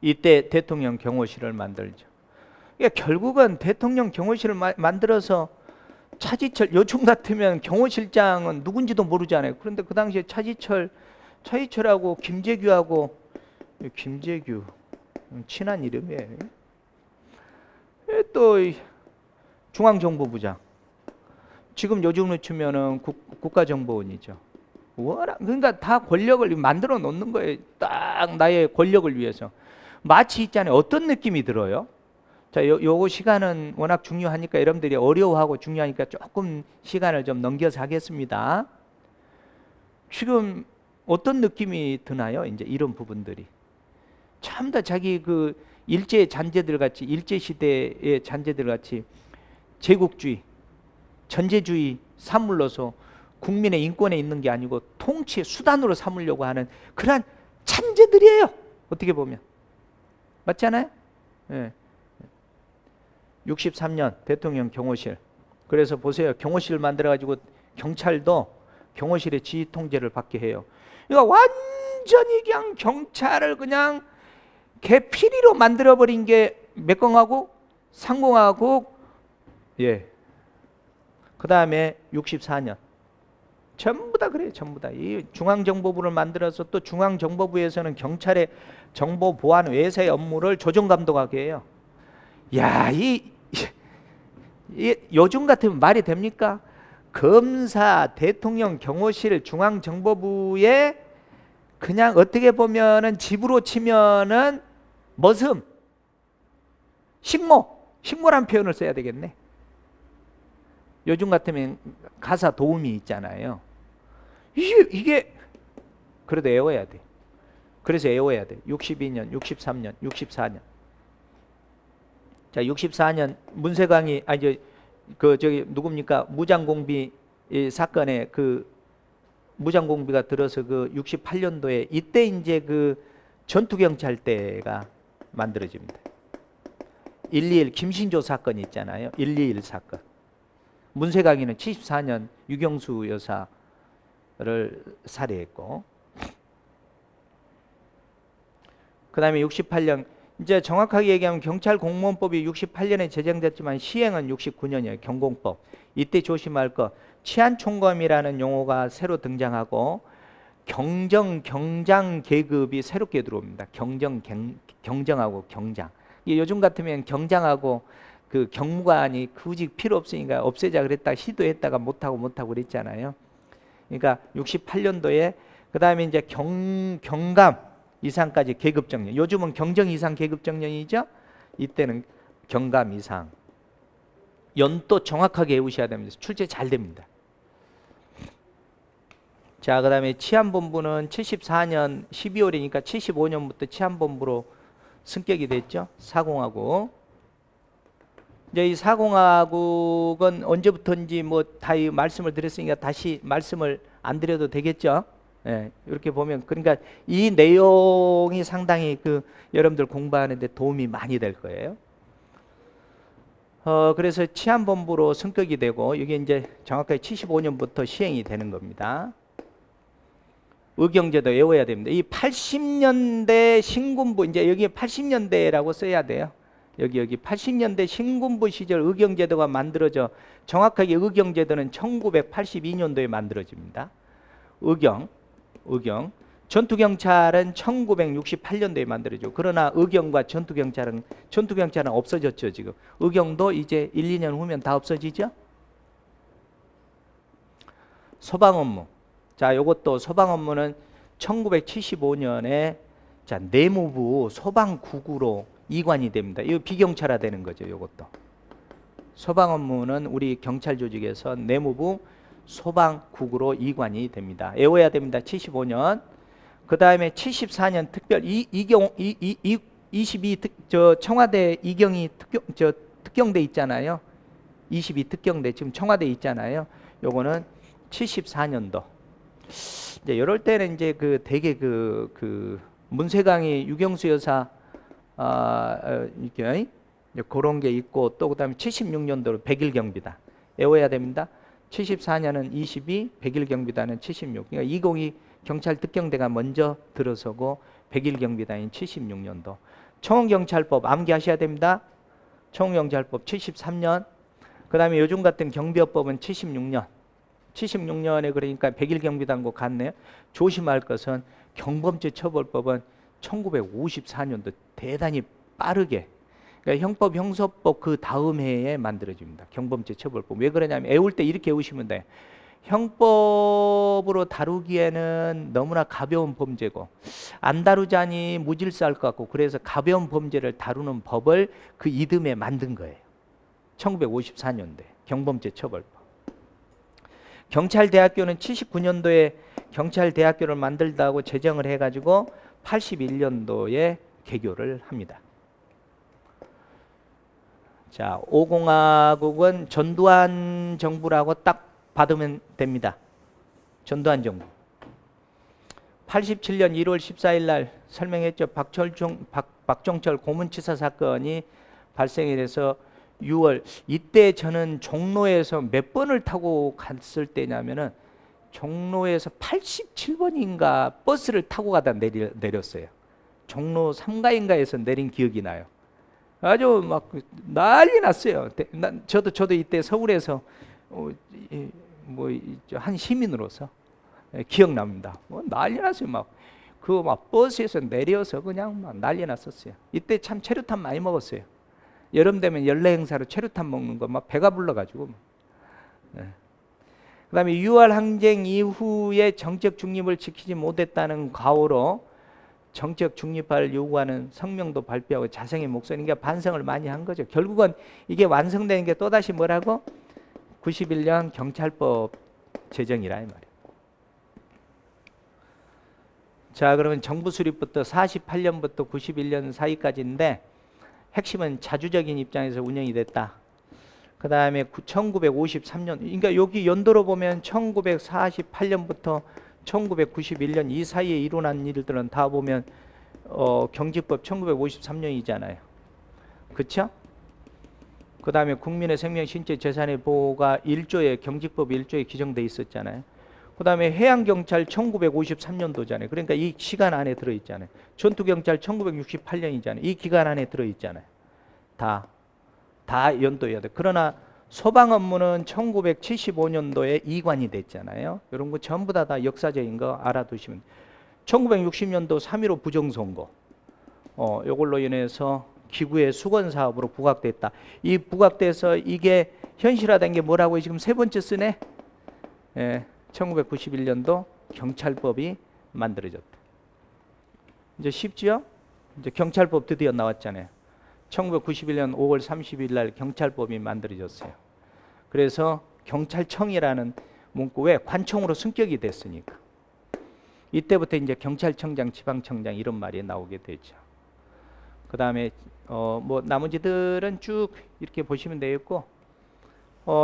이때 대통령 경호실을 만들죠. 그러니까 결국은 대통령 경호실을 만들어서 차지철, 요즘 같으면 경호실장은 누군지도 모르잖아요. 그런데 그 당시에 차지철하고 김재규하고, 김재규 친한 이름이에요. 또 중앙정보부장, 지금 요즘으로 치면은 국가정보원이죠. 워낙, 그러니까 다 권력을 만들어 놓는 거예요. 딱 나의 권력을 위해서. 마치 있잖아요. 어떤 느낌이 들어요? 자, 요거 시간은 워낙 중요하니까 여러분들이 어려워하고 중요하니까 조금 시간을 좀 넘겨서 하겠습니다. 지금 어떤 느낌이 드나요? 이제 이런 부분들이 참 다 자기 그 일제 잔재들 같이, 일제 시대의 잔재들 같이 제국주의, 전제주의 삼물러서 국민의 인권에 있는 게 아니고 통치의 수단으로 삼으려고 하는 그러한 잔재들이에요. 어떻게 보면 맞잖아요. 예. 63년 대통령 경호실. 그래서 보세요. 경호실 만들어가지고 경찰도 경호실의 지휘 통제를 받게 해요. 그러니까 완전히 그냥 경찰을 그냥 개피리로 만들어버린 게 몇공화국? 상공화국. 예. 그 다음에 64년. 전부 다 그래요. 전부 다. 이 중앙정보부를 만들어서 또 중앙정보부에서는 경찰의 정보 보안 외세 업무를 조정 감독하게 해요. 야, 요즘 같으면 말이 됩니까? 검사, 대통령 경호실, 중앙정보부에 그냥 어떻게 보면은 집으로 치면은 머슴, 식모란 표현을 써야 되겠네. 요즘 같으면 가사 도우미 있잖아요. 이게 그래도 애워야 돼. 그래서 애워야 돼. 62년, 63년, 64년. 자, 64년 문세광이 저기 누굽니까? 무장공비 사건에 그 무장공비가 들어서 그 68년도에 이때 이제 그 전투경찰대가 만들어집니다. 121 김신조 사건이 있잖아요. 121 사건. 문세광이는 74년 유경수 여사를 살해했고, 그 다음에 68년, 이제 정확하게 얘기하면 경찰 공무원법이 68년에 제정됐지만 시행은 69년이에요. 경공법. 이때 조심할 거, 치안총검이라는 용어가 새로 등장하고 경장 계급이 새롭게 들어옵니다. 경정하고 경장. 요즘 같으면 경장하고 그 경무관이 굳이 필요 없으니까 없애자 그랬다 시도했다가 못하고 그랬잖아요. 그러니까 68년도에 그 다음에 이제 경감 이상까지 계급 정년. 요즘은 경정 이상 계급 정년이죠. 이때는 경감 이상. 연도 정확하게 외우셔야 됩니다. 출제 잘 됩니다. 자, 그 다음에 치안본부는 74년 12월이니까 75년부터 치안본부로 승격이 됐죠. 사공화국. 이제 이 사공화국은 언제부터인지 뭐 다 말씀을 드렸으니까 다시 말씀을 안 드려도 되겠죠. 예, 이렇게 보면 그러니까 이 내용이 상당히 그 여러분들 공부하는데 도움이 많이 될 거예요. 그래서 치안본부로 승격이 되고 이게 이제 정확하게 75년부터 시행이 되는 겁니다. 의경제도 외워야 됩니다. 이 80년대 신군부, 이제 여기 80년대라고 써야 돼요. 여기 80년대 신군부 시절 의경제도가 만들어져, 정확하게 의경제도는 1982년도에 만들어집니다. 의경. 전투경찰은 1968년도에 만들어져. 그러나 의경과 전투경찰은 없어졌죠. 지금 의경도 이제 1, 2년 후면 다 없어지죠. 소방업무. 자, 요것도 소방업무는 1975년에 자, 내무부 소방국으로 이관이 됩니다. 이거 비경찰화 되는 거죠. 요것도. 소방업무는 우리 경찰 조직에서 내무부 소방국으로 이관이 됩니다. 외워야 됩니다. 75년. 그 다음에 74년 특별 22 청와대 이경이 특경대 있잖아요. 22 특경대 지금 청와대 있잖아요. 요거는 74년도. 이제 이럴 때는 이제 그 되게 그 문세광이 유경수 여사 이렇게 그런 게 있고, 또 그다음에 76년도로 100일 경비단 외워야 됩니다. 74년은 22, 100일 경비단은 76. 그러니까 20이 경찰 특경대가 먼저 들어서고 100일 경비단인 76년도. 청원경찰법 암기하셔야 됩니다. 청원경찰법 73년. 그 다음에 요즘 같은 경비업법은 76년. 76년에 그러니까 100일 경비당국 갔네요. 조심할 것은 경범죄 처벌법은 1954년도 대단히 빠르게, 그러니까 형법 형사법 그 다음 해에 만들어집니다. 경범죄 처벌법. 왜 그러냐면 애울 때 이렇게 애우시면 돼요. 형법으로 다루기에는 너무나 가벼운 범죄고 안 다루자니 무질서할 것 같고, 그래서 가벼운 범죄를 다루는 법을 그 이듬해 만든 거예요. 1954년도에 경범죄 처벌법. 경찰대학교는 79년도에 경찰대학교를 만들다고 제정을 해가지고 81년도에 개교를 합니다. 자, 5공화국은 전두환 정부라고 딱 받으면 됩니다. 전두환 정부. 87년 1월 14일 날 설명했죠. 박종철 고문치사 사건이 발생이 돼서 6월, 이때 저는 종로에서 몇 번을 타고 갔을 때냐면은 종로에서 87번인가 버스를 타고 가다 내렸어요. 종로 3가인가에서 내린 기억이 나요. 아주 막 난리 났어요. 저도 이때 서울에서 한 시민으로서 기억납니다. 난리 났어요. 막 버스에서 내려서 그냥 막 난리 났었어요. 이때 참 체류탄 많이 먹었어요. 여름 되면 연례 행사로 체류탄 먹는 거 막 배가 불러가지고. 그다음에 6월 항쟁 이후에 정책 중립을 지키지 못했다는 과오로 정책 중립화를 요구하는 성명도 발표하고 자성의 목소리, 그러니까 반성을 많이 한 거죠. 결국은 이게 완성되는 게 또다시 뭐라고? 91년 경찰법 제정이라 이 말이에요. 자, 그러면 정부 수립부터 48년부터 91년 사이까지인데 핵심은 자주적인 입장에서 운영이 됐다. 그 다음에 1953년, 그러니까 여기 연도로 보면 1948년부터 1991년 이 사이에 일어난 일들은 다 보면 경직법 1953년이잖아요. 그렇죠? 그 다음에 국민의 생명, 신체, 재산의 보호가 1조에 경직법 1조에 규정돼 있었잖아요. 그 다음에 해양경찰 1953년도잖아요. 그러니까 이 시간 안에 들어있잖아요. 전투경찰 1968년이잖아요. 이 기간 안에 들어있잖아요. 다 연도여야 돼. 그러나 소방 업무는 1975년도에 이관이 됐잖아요. 이런 거 전부 다 역사적인 거 알아두시면. 1960년도 3.15 부정선거. 이걸로 인해서 기구의 수건 사업으로 부각됐다. 이 부각돼서 이게 현실화된 게 뭐라고 지금 세 번째 쓰네. 1991년도 경찰법이 만들어졌다. 이제 쉽죠? 이제 경찰법 드디어 나왔잖아요. 1991년 5월 30일 날 경찰법이 만들어졌어요. 그래서 경찰청이라는 문구, 왜 관청으로 승격이 됐으니까. 이때부터 이제 경찰청장, 지방청장 이런 말이 나오게 되죠. 그 다음에 뭐 나머지들은 쭉 이렇게 보시면 되겠고,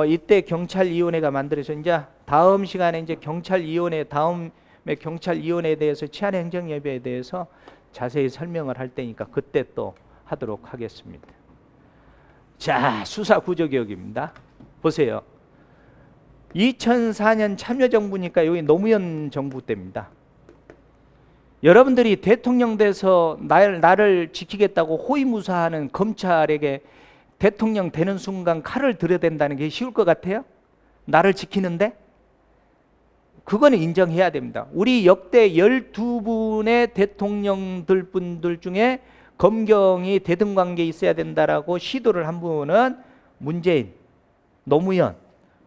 이때 경찰위원회가 만들어서 이제 다음 시간에 이제 경찰위원회, 다음에 경찰위원회에 대해서 치안행정예배에 대해서 자세히 설명을 할 테니까 그때 또 하도록 하겠습니다. 자, 수사구조개혁입니다. 보세요. 2004년 참여정부니까 여기 노무현 정부 때입니다. 여러분들이 대통령 돼서 나를 지키겠다고 호위무사하는 검찰에게 대통령 되는 순간 칼을 들여댄다는 게 쉬울 것 같아요? 나를 지키는데? 그거는 인정해야 됩니다. 우리 역대 12분의 대통령들 분들 중에 검경이 대등관계에 있어야 된다라고 시도를 한 분은 문재인, 노무현,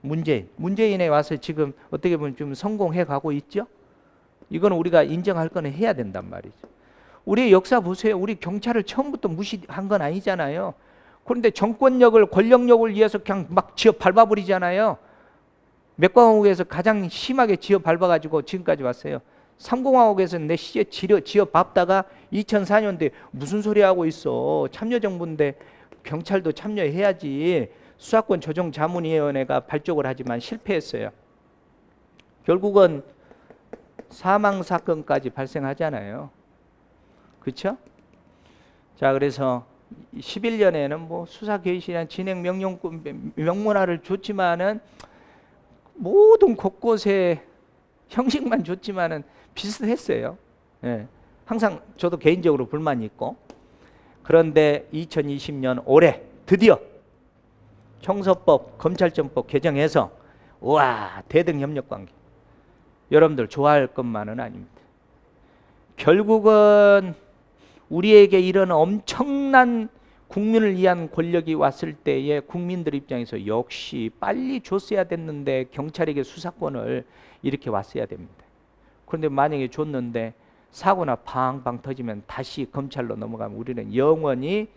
문재인에 와서 지금 어떻게 보면 좀 성공해 가고 있죠? 이거는 우리가 인정할 거는 해야 된단 말이죠. 우리 역사 보세요. 우리 경찰을 처음부터 무시한 건 아니잖아요. 그런데 정권력을, 권력력을 위해서 그냥 막 지어 밟아버리잖아요. 몇공화국에서 가장 심하게 지어 밟아가지고 지금까지 왔어요. 3공화국에서 내 시에 지어 밟다가 2004년도에 무슨 소리 하고 있어. 참여정부인데 경찰도 참여해야지. 수사권 조정자문위원회가 발족을 하지만 실패했어요. 결국은 사망사건까지 발생하잖아요. 그렇죠? 자, 그래서 11년에는 뭐 수사개시나 진행 명문화를 줬지만은 모든 곳곳에 형식만 줬지만은 비슷했어요. 항상 저도 개인적으로 불만이 있고. 그런데 2020년 올해 드디어 형사법, 검찰청법 개정해서 우와 대등협력관계 여러분들 좋아할 것만은 아닙니다. 결국은 우리에게 이런 엄청난 국민을 위한 권력이 왔을 때에 국민들 입장에서 역시 빨리 줬어야 됐는데 경찰에게 수사권을 이렇게 왔어야 됩니다. 그런데 만약에 줬는데 사고나 팡팡 터지면 다시 검찰로 넘어가면 우리는 영원히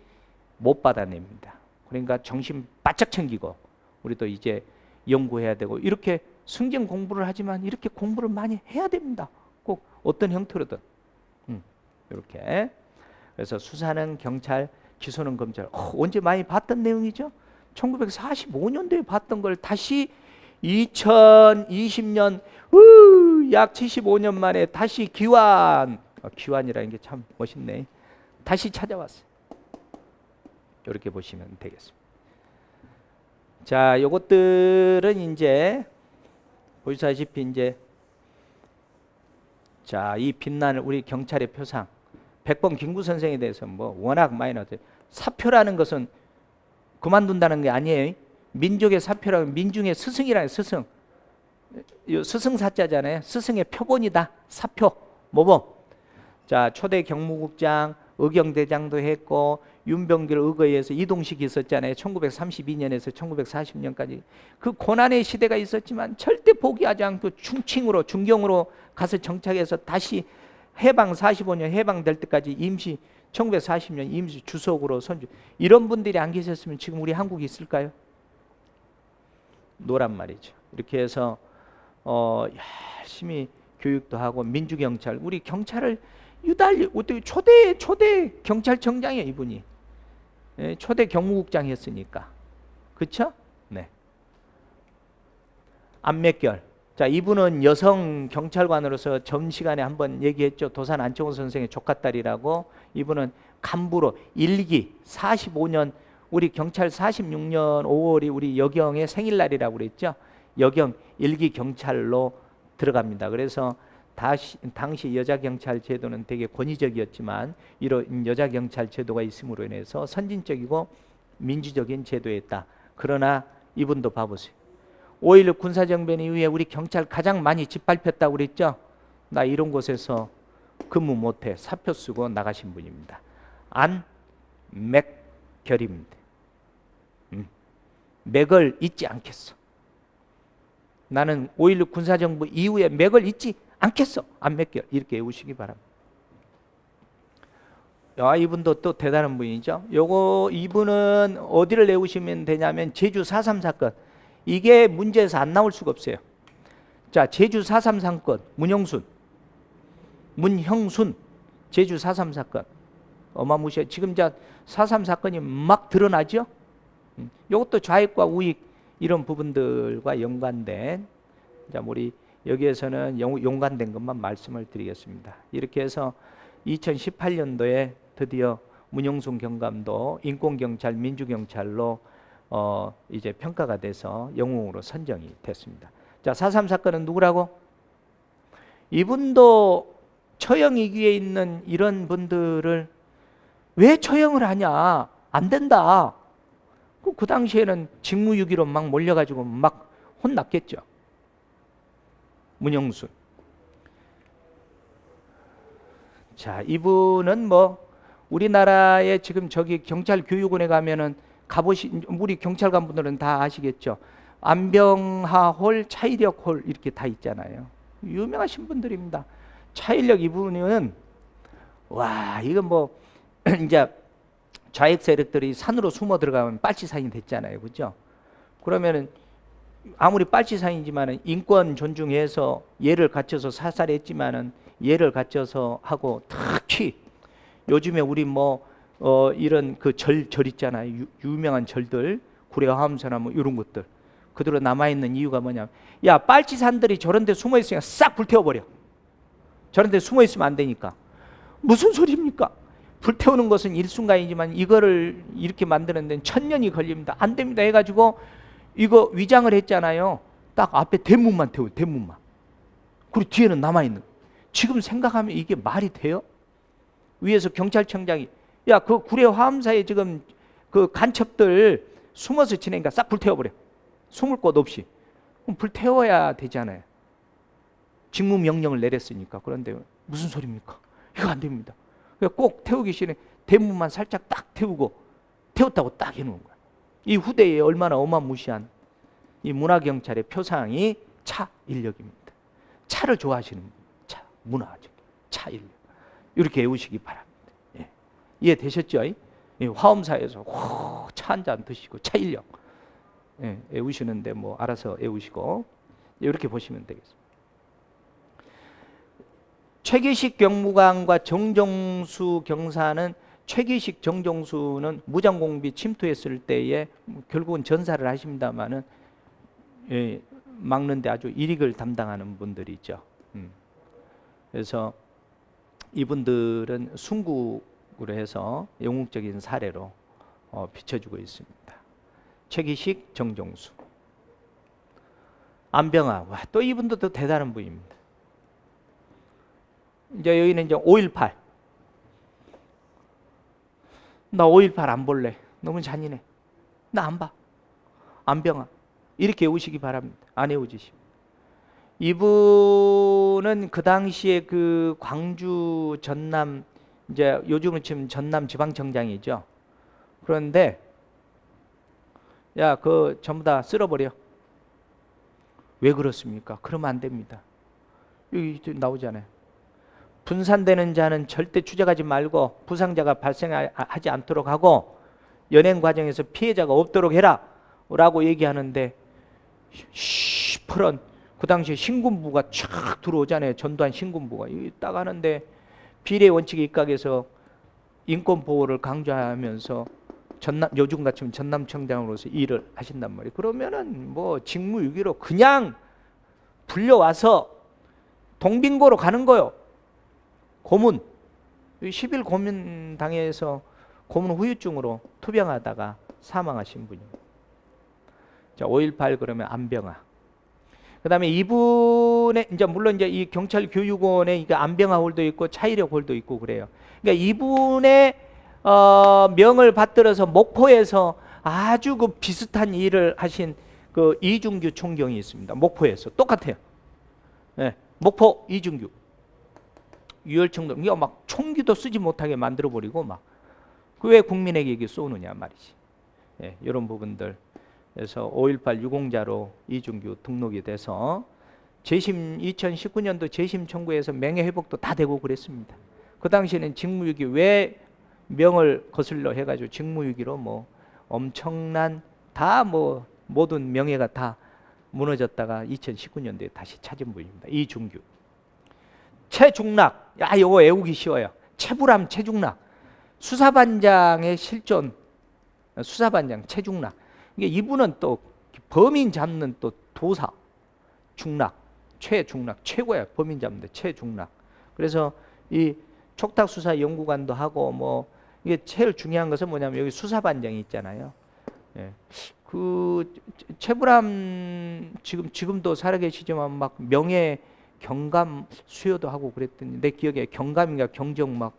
못 받아냅니다. 그러니까 정신 바짝 챙기고 우리도 이제 연구해야 되고 이렇게 승진 공부를 하지만 이렇게 공부를 많이 해야 됩니다. 꼭 어떤 형태로든 이렇게. 그래서 수사는 경찰, 기소는 검찰. 언제 많이 봤던 내용이죠? 1945년도에 봤던 걸 다시 2020년 약 75년 만에 다시 귀환. 귀환이라는 게 참 멋있네. 다시 찾아왔어요. 이렇게 보시면 되겠습니다. 자, 요것들은 이제 보시다시피 이제 자, 이 빛나는 우리 경찰의 표상. 백범 김구 선생에 대해서 뭐 워낙 많이 나왔어요. 사표라는 것은 그만둔다는 게 아니에요. 민족의 사표라는 민중의 스승이라는 스승. 스승사자잖아요. 스승의 표본이다. 사표, 모범. 자, 초대 경무국장, 의경대장도 했고 윤병길 의거에서 이동식이 있었잖아요. 1932년에서 1940년까지 그 고난의 시대가 있었지만 절대 포기하지 않고 중칭으로 중경으로 가서 정착해서 다시 해방 45년 해방될 때까지 임시 1940년 임시 주석으로 선주. 이런 분들이 안 계셨으면 지금 우리 한국이 있을까요? 노란 말이죠. 이렇게 해서 열심히 교육도 하고 민주경찰, 우리 경찰을 유달리 어떻게 초대 경찰청장이에요 이분이. 예, 초대 경무국장 했으니까. 그렇죠? 네. 안맥결. 자, 이분은 여성 경찰관으로서 점시간에 한번 얘기했죠. 도산 안청호 선생의 조카딸이라고. 이분은 간부로 1기 45년 우리 경찰 46년 5월이 우리 여경의 생일날이라고 그랬죠. 여경 1기 경찰로 들어갑니다. 그래서 당시 여자경찰 제도는 되게 권위적이었지만 이런 여자경찰 제도가 있음으로 인해서 선진적이고 민주적인 제도였다. 그러나 이분도 봐보세요. 5.16 군사정변 이후에 우리 경찰 가장 많이 짓밟혔다고 그랬죠. 나 이런 곳에서 근무 못해 사표 쓰고 나가신 분입니다. 안맥결입니다. 맥을 잊지 않겠어. 나는 5.16 군사정부 이후에 맥을 잊지 않겠어. 안맥결. 이렇게 외우시기 바랍니다. 이분도 또 대단한 분이죠. 이분은 어디를 외우시면 되냐면 제주 4.3 사건. 이게 문제에서 안 나올 수가 없어요. 자, 제주 4.3 사건 문형순 제주 4.3 사건 어마무시해. 지금 4.3 사건이 막 드러나죠. 이것도 좌익과 우익 이런 부분들과 연관된, 자, 우리 여기에서는 연관된 것만 말씀을 드리겠습니다. 이렇게 해서 2018년도에 드디어 문영순 경감도 인권경찰, 민주경찰로 이제 평가가 돼서 영웅으로 선정이 됐습니다. 자, 4.3 사건은 누구라고? 이분도 처형 위기에 있는 이런 분들을 왜 처형을 하냐? 안 된다. 그 당시에는 직무유기로 막 몰려가지고 막 혼났겠죠. 문영순. 자, 이분은 뭐 우리나라에 지금 저기 경찰 교육원에 가면은 가보신 우리 경찰관분들은 다 아시겠죠. 안병하홀, 차일역홀 이렇게 다 있잖아요. 유명하신 분들입니다. 차일역 이분은 와, 이건 뭐 이제 좌익 세력들이 산으로 숨어 들어가면 빨치산이 됐잖아요. 그죠? 그러면은 아무리 빨치산이지만은 인권 존중해서 예를 갖춰서 사살했지만은 예를 갖춰서 하고, 특히 요즘에 우리 이런 그 절 있잖아요. 유명한 절들, 구례화엄선나 뭐 이런 것들 그대로 남아있는 이유가 뭐냐면, 야, 빨치산들이 저런 데 숨어 있으니까 싹 불태워버려. 저런 데 숨어 있으면 안 되니까. 무슨 소리입니까? 불태우는 것은 일순간이지만 이거를 이렇게 만드는 데는 1000년이 걸립니다. 안 됩니다 해가지고 이거 위장을 했잖아요. 딱 앞에 대문만 태워요. 대문만. 그리고 뒤에는 남아있는. 지금 생각하면 이게 말이 돼요? 위에서 경찰청장이 야, 그 구례 화엄사에 지금 그 간첩들 숨어서 지내니까 싹 불태워버려. 숨을 곳 없이. 그럼 불태워야 되잖아요. 직무명령을 내렸으니까. 그런데 무슨 소리입니까? 이거 안 됩니다. 꼭 태우기 싫으니 대문만 살짝 딱 태우고, 태웠다고 딱 해놓은 거야. 이 후대에 얼마나 어마무시한 이 문화경찰의 표상이 차 인력입니다. 차를 좋아하시는 분, 차, 문화적, 차 인력. 이렇게 외우시기 바랍니다. 예. 이해되셨죠? 예, 화엄사에서 차 한 잔 드시고 차 인력. 예, 외우시는데 뭐 알아서 외우시고 이렇게 보시면 되겠습니다. 최기식 경무관과 정종수 경사는, 최기식 정종수는 무장공비 침투했을 때에 결국은 전사를 하십니다만은 예, 막는데 아주 일익을 담당하는 분들이죠. 그래서 이분들은 순국으로 해서 영웅적인 사례로 비춰주고 있습니다. 최기식, 정종수, 안병하, 와, 또 이분도 또 대단한 분입니다. 이제 여기는 이제 5.18. 나 5.18 안 볼래. 너무 잔인해. 나 안 봐. 안병하. 이렇게 외우시기 바랍니다. 안 외우지시. 이분은 그 당시에 그 광주 전남, 이제 요즘은 지금 전남 지방청장이죠. 그런데 야, 그 전부 다 쓸어버려. 왜 그렇습니까? 그러면 안 됩니다. 여기 나오잖아요. 분산되는 자는 절대 추적하지 말고 부상자가 발생하지 않도록 하고 연행 과정에서 피해자가 없도록 해라 라고 얘기하는데, 시퍼런 그 당시에 신군부가 촥 들어오잖아요. 전두환 신군부가 딱 하는데 비례 원칙에 입각해서 인권 보호를 강조하면서 요즘 같으면 전남청장으로서 일을 하신단 말이에요. 그러면은 뭐 직무유기로 그냥 불려와서 동빙고로 가는 거요. 고문, 10일 고문 당해서 고문 후유증으로 투병하다가 사망하신 분입니다. 자, 5.18 그러면 안병하. 그다음에 이분의 이제 물론 이제 이 경찰 교육원에 이게 안병하 홀도 있고 차이력 홀도 있고 그래요. 그러니까 이분의 명을 받들어서 목포에서 아주 그 비슷한 일을 하신 그 이중규 총경이 있습니다. 목포에서 똑같아요. 네, 목포 이중규. 유혈청도 이거 막 총기도 쓰지 못하게 만들어 버리고 막 그 왜 국민에게 이게 쏘느냐 말이지. 예, 이런 부분들. 그래서 5.18 유공자로 이중규 등록이 돼서 재심 2019년도 재심 청구에서 명예회복도 다 되고 그랬습니다. 그 당시에는 직무유기 왜 명을 거슬러 해가지고 직무유기로 뭐 엄청난 다 뭐 모든 명예가 다 무너졌다가 2019년도에 다시 찾은 분입니다. 이중규. 최중락, 야 이거 외우기 쉬워요. 최불암 최중락, 수사반장의 실존, 수사반장 최중락. 이분은 또 범인 잡는 또 도사, 중락, 최중락, 최고야. 범인 잡는데 최중락. 그래서 이 촉탁수사연구관도 하고 뭐 이게 제일 중요한 것은 뭐냐면 여기 수사반장이 있잖아요. 예. 그 최불암 지금도 살아계시지만 막 명예 경감 수여도 하고 그랬더니 내 기억에 경감인가 경정 막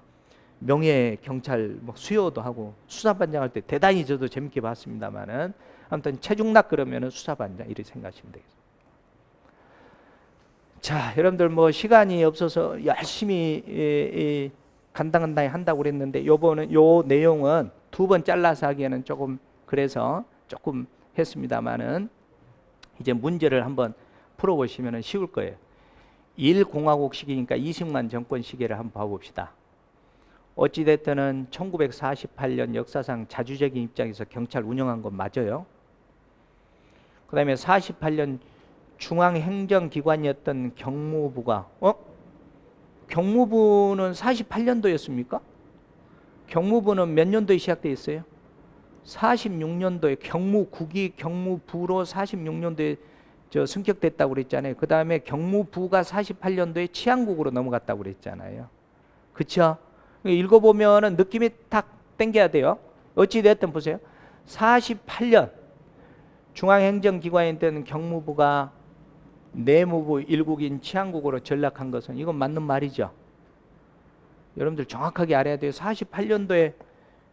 명예 경찰 막 수여도 하고 수사반장 할 때 대단히 저도 재밌게 봤습니다만은 아무튼 최중락 그러면은 수사반장 이렇게 생각하시면 되겠습니다. 자, 여러분들 뭐 시간이 없어서 열심히 간당간당히 한다고 그랬는데 요번은 요 내용은 두 번 잘라서 하기에는 조금 그래서 조금 했습니다만은 이제 문제를 한번 풀어보시면 쉬울 거예요. 1공화국 시기니까 20만 정권 시기를 한번 봐봅시다. 어찌됐든 1948년 역사상 자주적인 입장에서 경찰 운영한 건 맞아요. 그 다음에 48년 중앙행정기관이었던 경무부가 경무부는 48년도였습니까? 경무부는 몇 년도에 시작되어 있어요? 46년도에 경무국이 경무부로 46년도에 승격됐다고 그랬잖아요. 그 다음에 경무부가 48년도에 치안국으로 넘어갔다고 그랬잖아요. 그쵸? 읽어보면은 느낌이 탁 땡겨야 돼요. 어찌됐든 보세요. 48년 중앙행정기관이었던 경무부가 내무부 일국인 치안국으로 전락한 것은 이건 맞는 말이죠. 여러분들 정확하게 알아야 돼요. 48년도에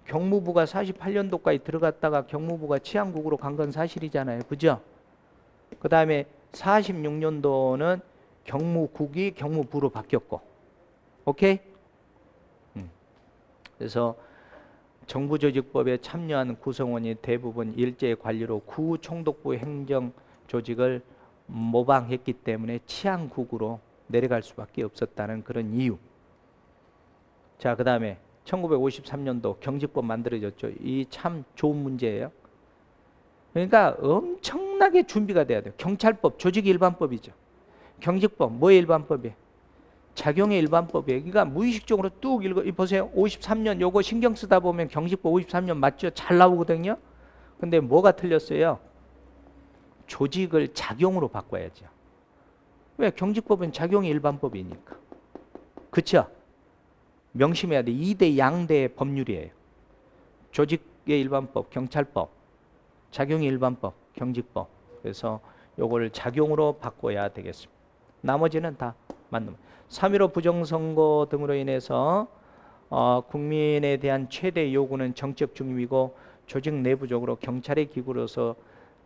경무부가 48년도까지 들어갔다가 경무부가 치안국으로 간 건 사실이잖아요. 그죠? 그 다음에 46년도는 경무국이 경무부로 바뀌었고, 오케이? 그래서 정부조직법에 참여한 구성원이 대부분 일제의 관리로 구총독부 행정조직을 모방했기 때문에 치안국으로 내려갈 수밖에 없었다는 그런 이유. 자, 그 다음에 1953년도 경직법 만들어졌죠. 이 참 좋은 문제예요. 그러니까 엄청나게 준비가 돼야 돼요. 경찰법, 조직일반법이죠. 경직법, 뭐의 일반법이에요? 작용의 일반법이에요. 그러니까 무의식적으로 뚝 읽어 보세요. 53년 요거 신경 쓰다 보면 경직법 53년 맞죠? 잘 나오거든요. 근데 뭐가 틀렸어요? 조직을 작용으로 바꿔야죠. 왜? 경직법은 작용의 일반법이니까. 그쵸? 명심해야 돼. 2대 양대의 법률이에요. 조직의 일반법, 경찰법, 작용의 일반법, 경직법. 그래서 요걸 작용으로 바꿔야 되겠습니다. 나머지는 다 맞는. 3.15 부정선거 등으로 인해서 국민에 대한 최대 요구는 정책 중립이고 조직 내부적으로 경찰의 기구로서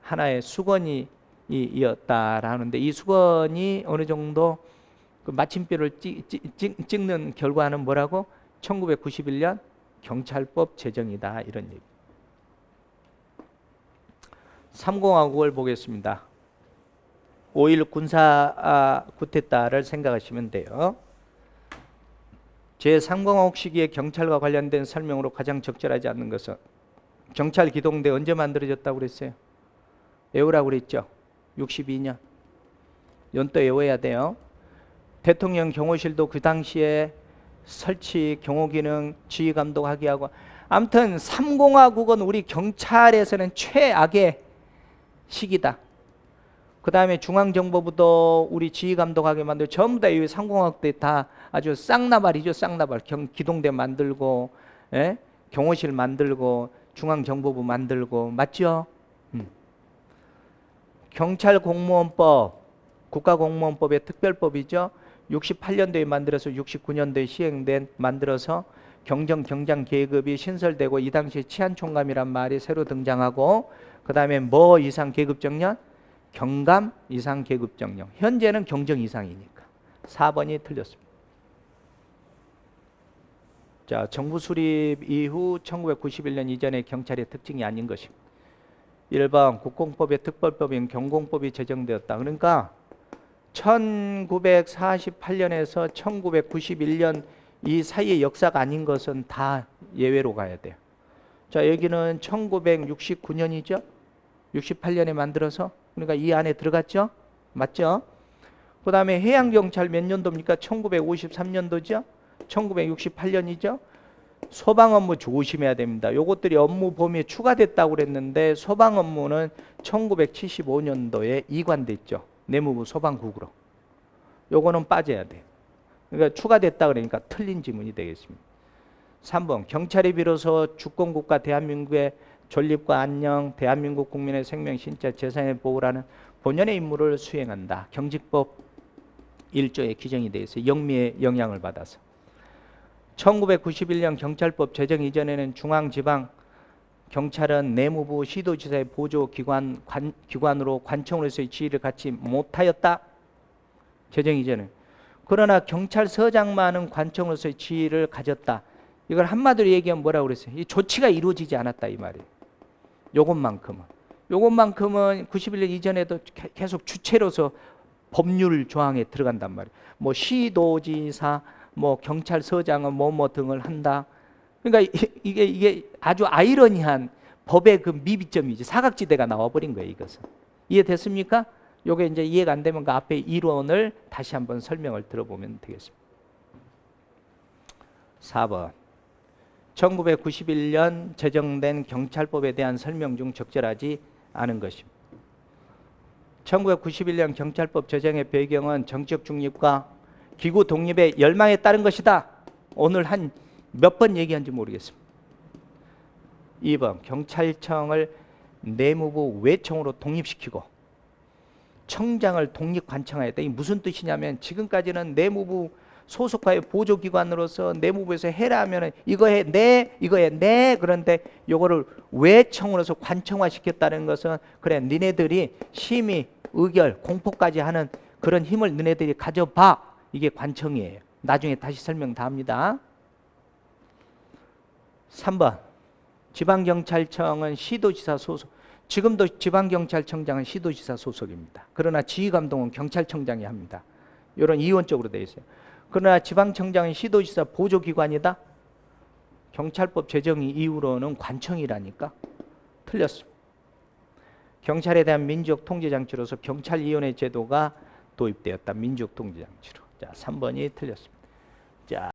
하나의 수건이었다라는데, 이 수건이 어느 정도 그 마침표를 찍는 결과는 뭐라고? 1991년 경찰법 제정이다, 이런 얘기. 3공화국을 보겠습니다. 5.16 군사 쿠데타를 생각하시면 돼요. 제3공화국 시기에 경찰과 관련된 설명으로 가장 적절하지 않는 것은, 경찰 기동대 언제 만들어졌다고 그랬어요? 외우라고 그랬죠? 62년. 연도 외워야 돼요. 대통령 경호실도 그 당시에 설치, 경호기능, 지휘감독하게 하고, 아무튼 3공화국은 우리 경찰에서는 최악의 시기다. 그 다음에 중앙정보부도 우리 지휘감독하게 만들고, 전부 다 이 3공화국 때 다 아주 쌍나발이죠. 쌍나발. 기동대 만들고, 예? 경호실 만들고, 중앙정보부 만들고, 맞죠? 경찰공무원법, 국가공무원법의 특별법이죠. 68년도에 만들어서 69년도에 시행된, 만들어서 경장 계급이 신설되고, 이 당시에 치안총감이란 말이 새로 등장하고, 그 다음에 뭐 이상 계급정년? 경감 이상 계급정령. 현재는 경정 이상이니까 4번이 틀렸습니다. 자, 정부 수립 이후 1991년 이전의 경찰의 특징이 아닌 것입니다. 1번 국공법의 특별법인 경공법이 제정되었다. 그러니까 1948년에서 1991년 이 사이의 역사가 아닌 것은 다 예외로 가야 돼요. 자, 여기는 1969년이죠. 68년에 만들어서, 그러니까 이 안에 들어갔죠? 맞죠? 그 다음에 해양경찰 몇 년도입니까? 1953년도죠? 1968년이죠? 소방 업무 조심해야 됩니다. 요것들이 업무 범위에 추가됐다고 그랬는데, 소방 업무는 1975년도에 이관됐죠. 내무부 소방국으로. 요거는 빠져야 돼요. 그러니까 추가됐다 그러니까 틀린 지문이 되겠습니다. 3번 경찰이 비로소 주권국가 대한민국의 존립과 안녕, 대한민국 국민의 생명, 신체, 재산의 보호라는 본연의 임무를 수행한다. 경직법 1조에 규정이 되어 있어요. 영미의 영향을 받아서. 1991년 경찰법 제정 이전에는 중앙지방 경찰은 내무부, 시도지사의 보조기관으로 관청으로서의 지휘를 갖지 못하였다. 제정 이전에. 그러나 경찰서장만은 관청으로서의 지휘를 가졌다. 이걸 한마디로 얘기하면 뭐라고 그랬어요? 이 조치가 이루어지지 않았다, 이 말이에요. 요것만큼은 91년 이전에도 계속 주체로서 법률 조항에 들어간단 말이에요. 뭐 시도지사, 뭐 경찰서장은 뭐 등을 한다. 그러니까 이게 아주 아이러니한 법의 그 미비점이지, 사각지대가 나와버린 거예요, 이것은. 이해됐습니까? 요게 이제 이해가 안 되면 그 앞에 이론을 다시 한번 설명을 들어보면 되겠습니다. 4번. 1991년 제정된 경찰법에 대한 설명 중 적절하지 않은 것입니다. 1991년 경찰법 제정의 배경은 정치적 중립과 기구 독립의 열망에 따른 것이다. 오늘 한 몇 번 얘기한지 모르겠습니다. 2번 경찰청을 내무부 외청으로 독립시키고 청장을 독립관청하였다. 이게 무슨 뜻이냐면, 지금까지는 내무부 소속과의 보조기관으로서 내무부에서 해라 하면은 이거 해, 네, 이거 해, 네. 그런데 요거를 외청으로서 관청화시켰다는 것은 그래, 니네들이 심의, 의결, 공포까지 하는 그런 힘을 너네들이 가져봐. 이게 관청이에요. 나중에 다시 설명 다 합니다. 3번 지방경찰청은 시도지사 소속. 지금도 지방경찰청장은 시도지사 소속입니다. 그러나 지휘감독은 경찰청장이 합니다. 이런 이원적으로 되어 있어요. 그러나 지방청장은 시도지사 보조기관이다. 경찰법 제정 이후로는 관청이라니까. 틀렸습니다. 경찰에 대한 민족 통제장치로서 경찰위원회 제도가 도입되었다. 민족 통제장치로. 자, 3번이 틀렸습니다. 자.